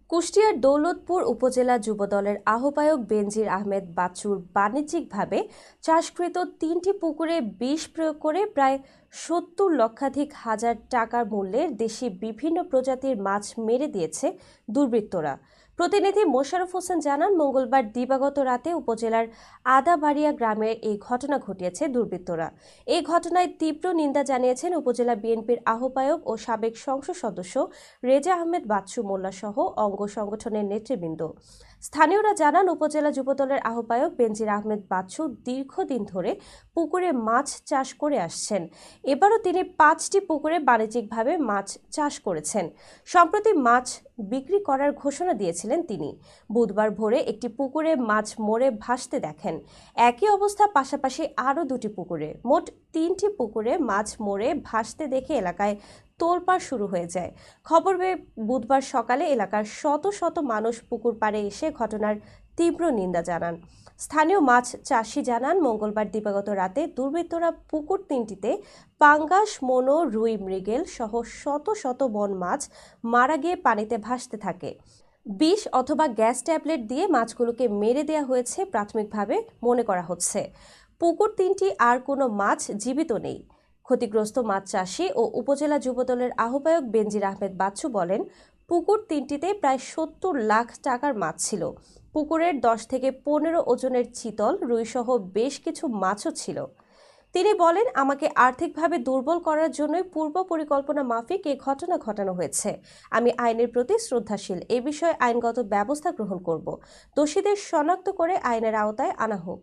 কুষ্টিয়ার দৌলতপুর উপজেলা যুবদলের আহ্বায়ক বেনজির আহমেদ বাচ্চুর বাণিজ্যিকভাবে চাষকৃত ৩টি পুকুরে বিষ প্রয়োগ করে প্রায় ৭০ লক্ষাধিক হাজার টাকার মূল্যের দেশি বিভিন্ন প্রজাতির মাছ মেরে দিয়েছে দুর্বৃত্তরা। প্রতিনিধি মোশাররফ হোসেন জানান, মঙ্গলবার দিবাগত রাতে উপজেলার আদাবাড়িয়া গ্রামে এই ঘটনা ঘটিয়েছে দুর্বৃত্তরা। এই ঘটনায় তীব্র নিন্দা জানিয়েছেন উপজেলা বিএনপির আহ্বায়ক ও সাবেক সংসদ সদস্য রেজা আহমেদ বাচ্চু মোল্লা সহ অঙ্গ সংগঠনের নেতৃবৃন্দ। স্থানীয়রা জানান, উপজেলা যুবদলের আহ্বায়ক বেনজির আহমেদ বাচ্চু দীর্ঘদিন ধরে পুকুরে মাছ চাষ করে আসছেন। এবারও তিনি 5টি পুকুরে বাণিজ্যিকভাবে মাছ চাষ করেছেন। সম্প্রতি মাছ বিক্রি করার ঘোষণা দিয়েছিলেন তিনি। বুধবার ভোরে একটি পুকুরে মাছ মরে ভাসতে দেখেন। একই অবস্থা পাশাপাশি আরও 2টি পুকুরে, মোট 3টি পুকুরে মাছ মরে ভাসতে দেখে এলাকায় তোলপাড় শুরু হয়ে যায়। খবর পেয়ে বুধবার সকালে এলাকার শত শত মানুষ পুকুর পাড়ে এসে ঘটনার তীব্র নিন্দা জানান। স্থানীয় মাছ চাষি জানান, মঙ্গলবার দিবাগত রাতে দুর্বৃত্তরা পুকুর 3টিতে পাঙ্গাস, মোনো, রুই, মৃগেল সহ শত শত বন মাছ মারা গিয়ে পানিতে ভাসতে থাকে। বিষ অথবা গ্যাস ট্যাবলেট দিয়ে মাছগুলোকে মেরে দেওয়া হয়েছে প্রাথমিকভাবে মনে করা হচ্ছে। পুকুর 3টি আর কোনো মাছ জীবিত নেই। ক্ষতিগ্রস্ত মাছ চাষি ও উপজেলা যুবদলের আহ্বায়ক বেনজির আহমেদ বাচ্চু বলেন, পুকুর 3টিতে প্রায় ৭০ লাখ টাকার মাছ ছিল। পুকুরের 10 থেকে 15 ওজনের চিতল, রুইসহ বেশ কিছু মাছও ছিল। তিনি বলেন, আমাকে আর্থিকভাবে দুর্বল করার জন্যই পূর্ব পরিকল্পনা মাফিক এ ঘটনা ঘটানো হয়েছে। আমি আইনের প্রতি শ্রদ্ধাশীল। এ বিষয়ে আইনগত ব্যবস্থা গ্রহণ করব। দোষীদের শনাক্ত করে আইনের আওতায় আনা হোক।